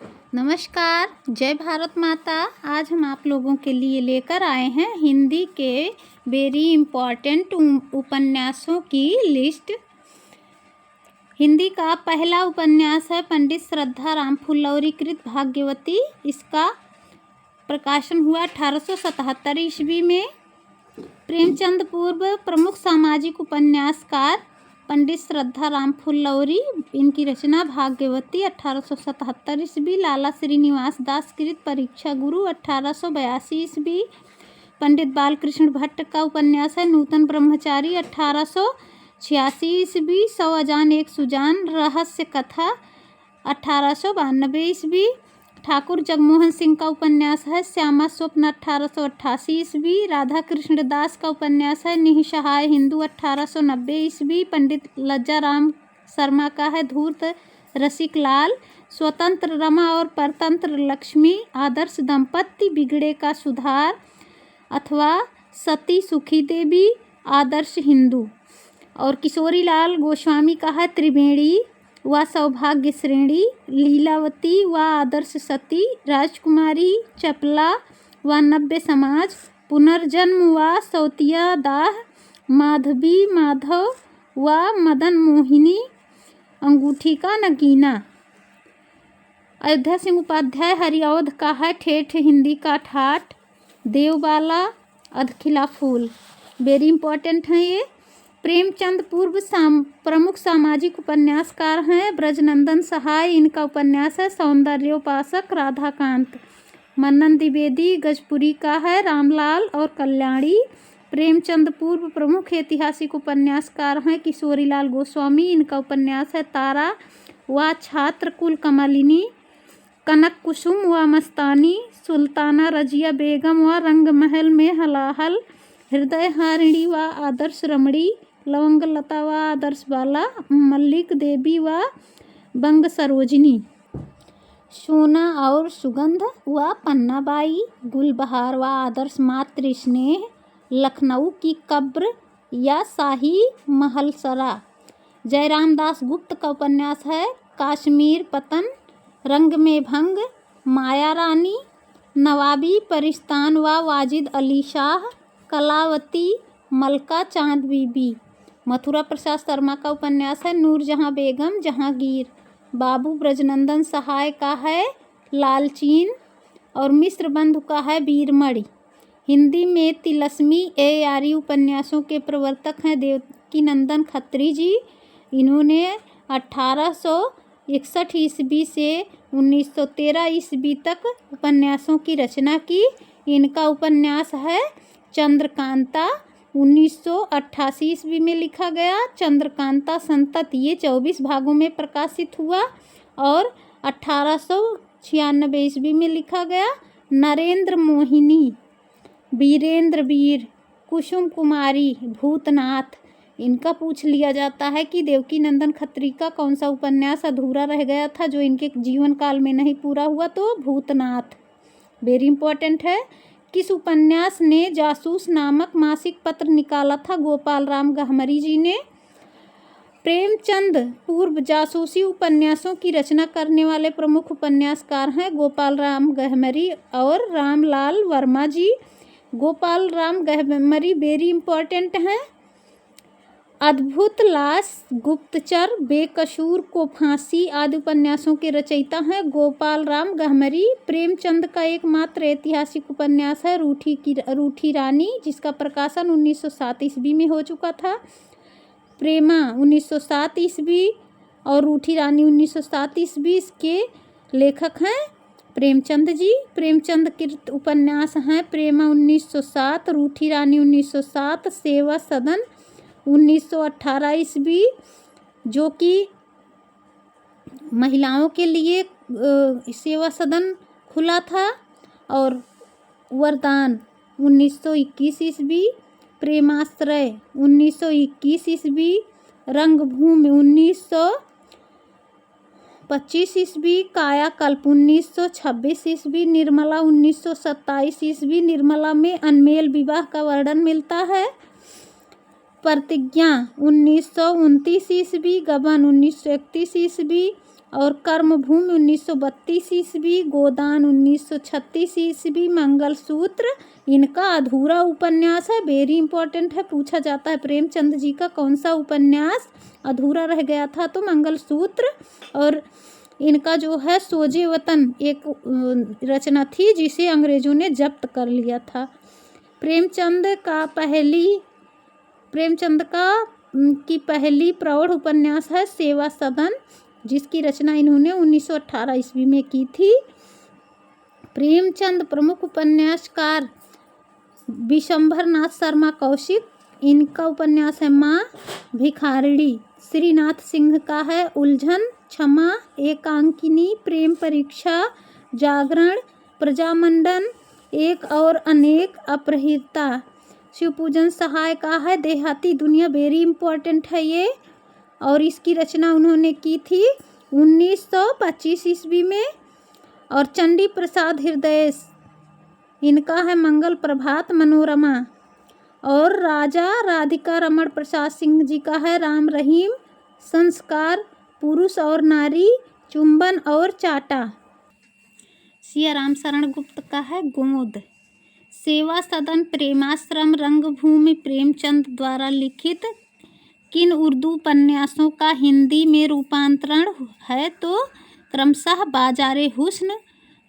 नमस्कार, जय भारत माता। आज हम आप लोगों के लिए लेकर आए हैं हिंदी के वेरी इम्पॉर्टेंट उपन्यासों की लिस्ट। हिंदी का पहला उपन्यास है पंडित श्रद्धा राम फुलौरी कृत भाग्यवती। इसका प्रकाशन हुआ 1877 ईस्वी में। प्रेमचंद पूर्व प्रमुख सामाजिक उपन्यासकार पंडित श्रद्धा राम फुलौरी, इनकी रचना भाग्यवती 1877 ईस्वी। लाला श्रीनिवास दास कृत परीक्षा गुरु 1882 ईस्वी। पंडित बालकृष्ण भट्ट का उपन्यास है नूतन ब्रह्मचारी 1886 ईस्वी। 100 अजान एक सुजान रहस्य कथा 1892 ईस्वी। ठाकुर जगमोहन सिंह का उपन्यास है श्यामा स्वप्न 1888 ईस्वी। राधा कृष्ण दास का उपन्यास है निःसहाय हिंदू 1890 ईस्वी। पंडित लज्जाराम शर्मा का है धूर्त रसिक लाल। स्वतंत्र रमा और परतंत्र लक्ष्मी, आदर्श दंपत्ति, बिगड़े का सुधार अथवा सती सुखी देवी, आदर्श हिंदू। और किशोरी लाल गोस्वामी का है त्रिवेणी व सौभाग्य श्रेणी, लीलावती व आदर्श सती, राजकुमारी, चपला व नव्य समाज, पुनर्जन्म व सौतिया दाह, माधवी माधव व मदन मोहिनी, अंगूठी का नगीना। अयोध्या सिंह उपाध्याय हरिऔध का है ठेठ हिंदी का ठाठ, देवबाला अधखिला फूल। वेरी इंपॉर्टेंट है ये। प्रेमचंद पूर्व प्रमुख सामाजिक उपन्यासकार हैं ब्रजनंदन सहाय, इनका उपन्यास है सौंदर्योपासक राधाकांत। मन्नन द्विवेदी गजपुरी का है रामलाल और कल्याणी। प्रेमचंद पूर्व प्रमुख ऐतिहासिक उपन्यासकार हैं किशोरीलाल गोस्वामी, इनका उपन्यास है तारा व छात्र कुल कमलिनी, कनक कुसुम व मस्तानी, सुल्ताना रजिया बेगम व रंगमहल में हलाहल, हृदय हारिणी व आदर्श रमणी, लवंग लता व आदर्श बाला, मल्लिक देवी व बंग सरोजिनी, सोना और सुगंध व पन्नाबाई, गुलबहार व आदर्श मातृ स्नेह, लखनऊ की कब्र या शाही महलसरा। जयराम दास गुप्त का उपन्यास है काश्मीर पतन, रंग में भंग, माया रानी, नवाबी परिस्तान व वाजिद अली शाह, कलावती, मलका चांद बीबी। मथुरा प्रसाद शर्मा का उपन्यास है नूरजहां बेगम जहांगीर। बाबू ब्रजनंदन सहाय का है लालचीन और मिश्र बंधु का है वीरमणि। हिंदी में तिलस्मी ARE उपन्यासों के प्रवर्तक हैं देवकीनंदन खत्री जी। इन्होंने 1861 ईस्वी से 1913 ईस्वी तक उपन्यासों की रचना की। इनका उपन्यास है चंद्रकांता 1988 ईस्वी में लिखा गया। चंद्रकांता संतति ये 24 भागों में प्रकाशित हुआ और 1896 ईस्वी में लिखा गया। नरेंद्र मोहिनी, वीरेंद्र वीर, कुसुम कुमारी, भूतनाथ। इनका पूछ लिया जाता है कि देवकीनंदन खत्री का कौन सा उपन्यास अधूरा रह गया था जो इनके जीवन काल में नहीं पूरा हुआ, तो भूतनाथ। वेरी इंपॉर्टेंट है। किस उपन्यास ने जासूस नामक मासिक पत्र निकाला था? गोपाल राम गहमरी जी ने। प्रेमचंद पूर्व जासूसी उपन्यासों की रचना करने वाले प्रमुख उपन्यासकार हैं गोपाल राम गहमरी और रामलाल वर्मा जी। गोपाल राम गहमरी वेरी इंपॉर्टेंट हैं। अद्भुत लाश, गुप्तचर, बेकसूर को फांसी आदि उपन्यासों के रचयिता हैं गोपाल राम गहमरी। प्रेमचंद का एकमात्र ऐतिहासिक उपन्यास है रूठी रानी, जिसका प्रकाशन 1907 ईस्वी में हो चुका था। प्रेमा 1907 ईस्वी और रूठी रानी 1907 ईस्वी के लेखक हैं प्रेमचंद जी। प्रेमचंद कृत उपन्यास हैं प्रेमा 1907, रूठी रानी 1907, सेवा सदन 1918 ईस्वी जो कि महिलाओं के लिए सेवा सदन खुला था, और वरदान 1921 ईस्वी, प्रेमाश्रय 1921 ईस्वी, रंगभूमि 1925 ईस्वी, कायाकल्प 1926 ईस्वी, निर्मला 1927 ईस्वी। निर्मला में अनमेल विवाह का वर्णन मिलता है। प्रतिज्ञा 1929 ईस्वी, गबन 1931 ईस्वी और कर्मभूमि 1932 ईस्वी, गोदान 1936 ईस्वी, मंगलसूत्र इनका अधूरा उपन्यास है, वेरी इंपॉर्टेंट है, पूछा जाता है प्रेमचंद जी का कौन सा उपन्यास अधूरा रह गया था, तो मंगलसूत्र। और इनका जो है सोजे वतन एक रचना थी जिसे अंग्रेजों ने जब्त कर लिया था। प्रेमचंद की पहली प्रौढ़ उपन्यास है सेवा सदन, जिसकी रचना इन्होंने 1918 ईस्वी में की थी। प्रेमचंद प्रमुख उपन्यासकार विशंभर नाथ शर्मा कौशिक, इनका उपन्यास है माँ भिखारिणी। श्रीनाथ सिंह का है उलझन, क्षमा, एकांकिनी, प्रेम परीक्षा, जागरण, प्रजामंडन, एक और अनेक, अपहृता। शिवपूजन सहाय का है देहाती दुनिया, वेरी इंपॉर्टेंट है ये, और इसकी रचना उन्होंने की थी 1925 ईस्वी में। और चंडी प्रसाद हृदय, इनका है मंगल प्रभात मनोरमा। और राजा राधिका रमण प्रसाद सिंह जी का है राम रहीम, संस्कार, पुरुष और नारी, चुंबन और चाटा। सिया राम शरण गुप्त का है गोद। सेवा सदन, प्रेमाश्रम, रंगभूमि प्रेमचंद द्वारा लिखित किन उर्दू उपन्यासों का हिंदी में रूपांतरण है, तो क्रमशः बाजारे हुस्न,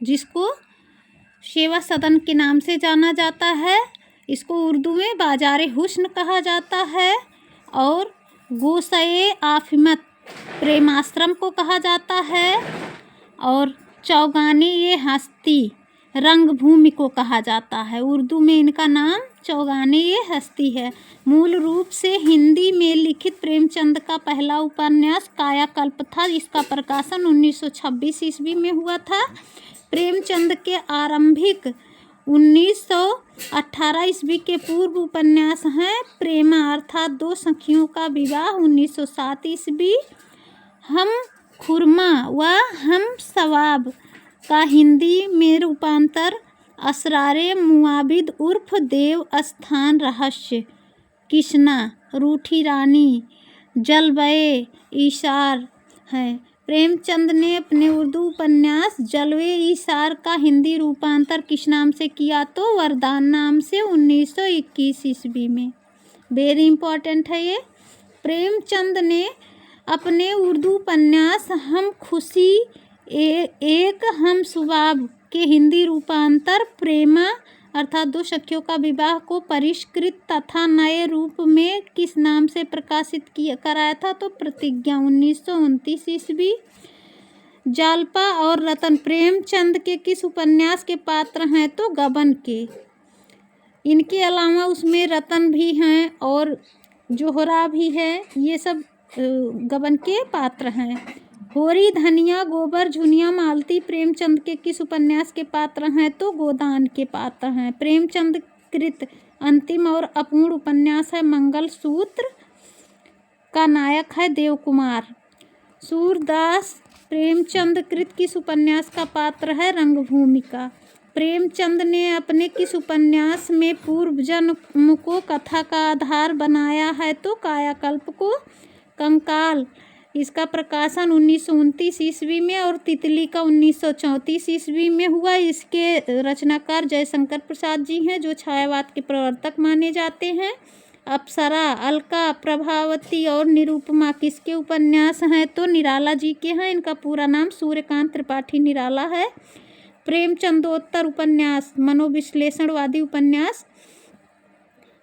जिसको सेवा सदन के नाम से जाना जाता है, इसको उर्दू में बाजारे हुस्न कहा जाता है। और गोशे आफिमत प्रेमाश्रम को कहा जाता है। और चौगाने ये हस्ती रंगभूमि को कहा जाता है, उर्दू में इनका नाम चौगाने ये हस्ती है। मूल रूप से हिंदी में लिखित प्रेमचंद का पहला उपन्यास कायाकल्प था, इसका प्रकाशन 1926 ईस्वी में हुआ था। प्रेमचंद के आरंभिक 1918 ईस्वी के पूर्व उपन्यास हैं प्रेमा अर्थात दो सखियों का विवाह 1907 ईस्वी, हम खुरमा व हम सवाब का हिंदी में रूपांतर असरारे मुआबिद उर्फ देव स्थान रहस्य, किशना, रूठी रानी, जलवे ईशार है। प्रेमचंद ने अपने उर्दू उपन्यास जलवे ईशार का हिंदी रूपांतर किस नाम से किया, तो वरदान नाम से 1921 ईस्वी में, वेरी इंपॉर्टेंट है ये। प्रेमचंद ने अपने उर्दू उपन्यास हम खुशी एक हम सुबाब के हिंदी रूपांतर प्रेमा अर्थात दो सखियों का विवाह को परिष्कृत तथा नए रूप में किस नाम से प्रकाशित कराया था, तो प्रतिज्ञा 1929 ईस्वी। जालपा और रतन प्रेमचंद के किस उपन्यास के पात्र हैं, तो गबन के। इनके अलावा उसमें रतन भी हैं और जोहरा भी है, ये सब गबन के पात्र हैं। होरी धनिया गोबर झुनिया मालती प्रेमचंद के किस उपन्यास के पात्र हैं, तो गोदान के पात्र हैं। प्रेमचंद कृत अंतिम और अपूर्ण उपन्यास है मंगलसूत्र, का नायक है देवकुमार। सूरदास प्रेमचंद कृत किस उपन्यास का पात्र है, रंगभूमि का। प्रेमचंद ने अपने किस उपन्यास में पूर्व जन्म को कथा का आधार बनाया है, तो कायाकल्प को। कंकाल इसका प्रकाशन 1929 ईस्वी में और तितली का 1934 ईस्वी में हुआ। इसके रचनाकार जयशंकर प्रसाद जी हैं, जो छायावाद के प्रवर्तक माने जाते हैं। अप्सरा, अलका, प्रभावती और निरुपमा किसके उपन्यास हैं, तो निराला जी के हैं। इनका पूरा नाम सूर्यकांत त्रिपाठी निराला है। प्रेमचंदोत्तर उपन्यास मनोविश्लेषणवादी उपन्यास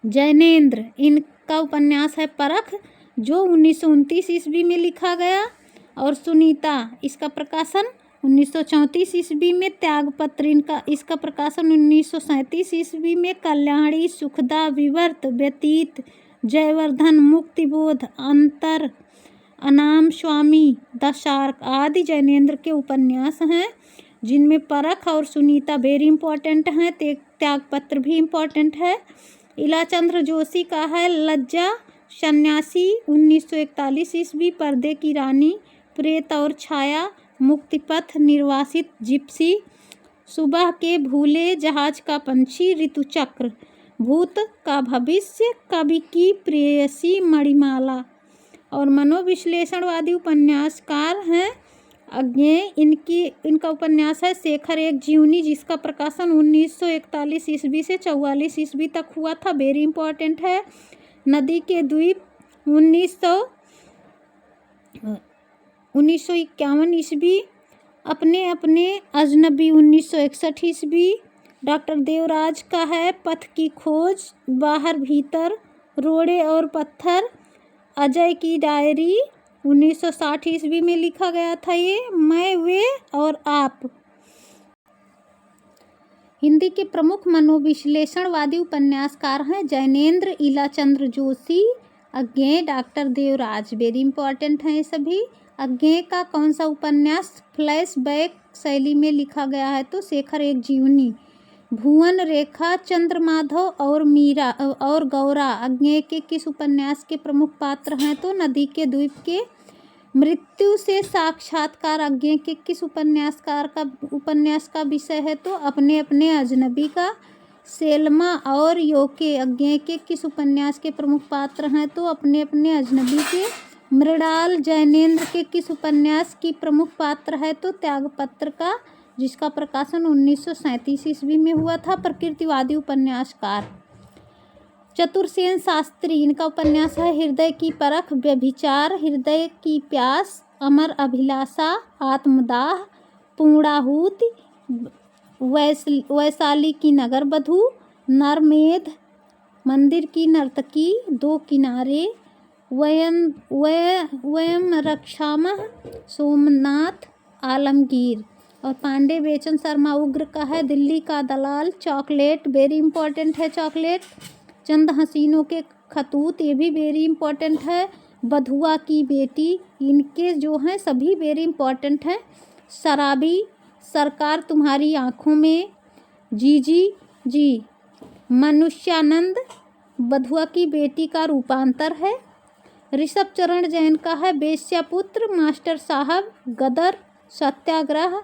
जैनेन्द्र, इनका उपन्यास है परख, जो 1929 ईस्वी में लिखा गया। और सुनीता, इसका प्रकाशन 1934 ईस्वी में। त्यागपत्र, इसका प्रकाशन 1937 ईस्वी में। कल्याणी, सुखदा, विवर्त, व्यतीत, जयवर्धन, मुक्तिबोध, अंतर, अनाम स्वामी, दशार्क आदि जैनेन्द्र के उपन्यास हैं, जिनमें परख और सुनीता वेरी इंपॉर्टेंट हैं। त्यागपत्र भी इम्पॉर्टेंट है। इलाचंद्र जोशी का है लज्जा, सन्यासी 1941 ईस्वी, पर्दे की रानी, प्रेत और छाया, मुक्तिपथ, निर्वासित, जिप्सी, सुबह के भूले, जहाज का पंछी, ऋतुचक्र, भूत का भविष्य, कवि की प्रेयसी, मणिमाला। और मनोविश्लेषणवादी उपन्यासकार हैं इनका उपन्यास है शेखर एक जीवनी, जिसका प्रकाशन 1941 ईस्वी से 44 ईस्वी तक हुआ था। वेरी इंपॉर्टेंट है। नदी के द्वीप 1951 ईस्वी। अपने अपने अजनबी 1961 ईस्वी। डॉक्टर देवराज का है पथ की खोज, बाहर भीतर, रोड़े और पत्थर। अजय की डायरी 1960 ईस्वी में लिखा गया था ये। मैं, वे और आप। हिंदी के प्रमुख मनोविश्लेषणवादी उपन्यासकार हैं जैनेंद्र इलाचंद्र जोशी, अज्ञेय, डॉक्टर देवराज। वेरी इंपॉर्टेंट हैं ये सभी। अज्ञेय का कौन सा उपन्यास फ्लैशबैक शैली में लिखा गया है? तो शेखर एक जीवनी। भुवन, रेखा, चंद्रमाधव और मीरा और गौरा अज्ञेय के किस उपन्यास के प्रमुख पात्र हैं? तो नदी के द्वीप के। मृत्यु से साक्षात्कार अज्ञेय के किस उपन्यास का विषय है? तो अपने अपने अजनबी का। सेल्मा और योके अज्ञेय के किस उपन्यास के प्रमुख पात्र हैं? तो अपने अपने अजनबी के। मृणाल जैनेंद्र के किस उपन्यास की प्रमुख पात्र है? तो त्यागपत्र का, जिसका प्रकाशन 1937 ईस्वी में हुआ था। प्रकृतिवादी उपन्यासकार चतुरसेन शास्त्री, इनका उपन्यास है हृदय की परख, व्यभिचार, हृदय की प्यास, अमर अभिलाषा, आत्मदाह, पूर्णाहुति, वैशाली की नगरवधू, नरमेध, मंदिर की नर्तकी, दो किनारे, वयम रक्षामः, सोमनाथ, आलमगीर। और पांडे बेचन शर्मा उग्र का है दिल्ली का दलाल, चॉकलेट। वेरी इंपॉर्टेंट है चॉकलेट। चंद हसीनों के खतूत, ये भी वेरी इंपॉर्टेंट है। बधुआ की बेटी, इनके जो हैं सभी वेरी इंपॉर्टेंट हैं। शराबी, सरकार तुम्हारी आँखों में, जीजी जी। मनुष्यानंद बधुआ की बेटी का रूपांतर है। ऋषभ चरण जैन का है बेश्यापुत्र, मास्टर साहब, गदर, सत्याग्रह,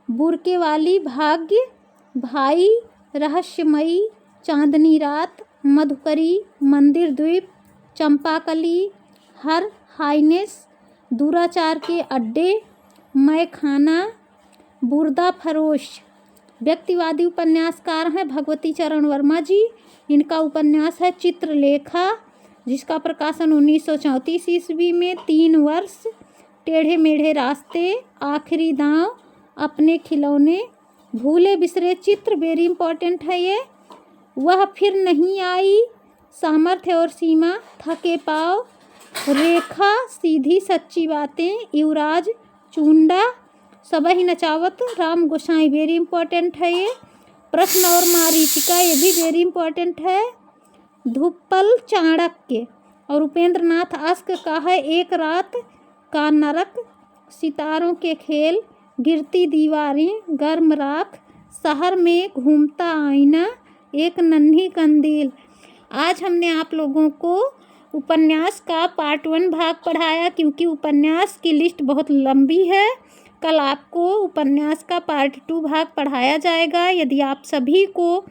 बुरके वाली, भाग्य, भाई, रहस्यमयी, चांदनी रात, मधुकरी, मंदिर द्वीप, चंपाकली, हर हाइनेस, दुराचार के अड्डे, मैं खाना, बुर्दा फरोश। व्यक्तिवादी उपन्यासकार हैं भगवती चरण वर्मा जी, इनका उपन्यास है चित्रलेखा, जिसका प्रकाशन 1934 ईस्वी में। 3 वर्ष, टेढ़े मेढ़े रास्ते, आखिरी दांव, अपने खिलौने, भूले बिसरे चित्र। वेरी इंपॉर्टेंट है ये। वह फिर नहीं आई, सामर्थ्य और सीमा, थके पाँव, रेखा, सीधी सच्ची बातें, युवराज, चुंडा, सबही नचावत, राम गोसाई। वेरी इंपॉर्टेंट है ये। प्रश्न और मारीचिका, ये भी वेरी इंपॉर्टेंट है। धुप्पल चाणक्य। और उपेंद्र नाथ अस्क का है एक रात का नरक, सितारों के खेल, गिरती दीवारें, गर्म राख, शहर में घूमता आईना, एक नन्ही कंदील। आज हमने आप लोगों को उपन्यास का पार्ट 1 भाग पढ़ाया, क्योंकि उपन्यास की लिस्ट बहुत लंबी है। कल आपको उपन्यास का पार्ट 2 भाग पढ़ाया जाएगा। यदि आप सभी को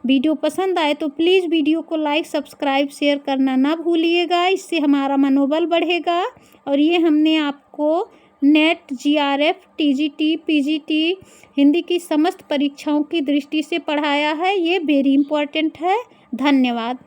वीडियो पसंद आए तो प्लीज़ वीडियो को लाइक, सब्सक्राइब, शेयर करना ना भूलिएगा, इससे हमारा मनोबल बढ़ेगा। और ये हमने आपको net, GRF, TGT, PGT, Hindi की समस्त परीक्षाओं की दृष्टि से पढ़ाया है। ये वेरी इंपॉर्टेंट है। धन्यवाद।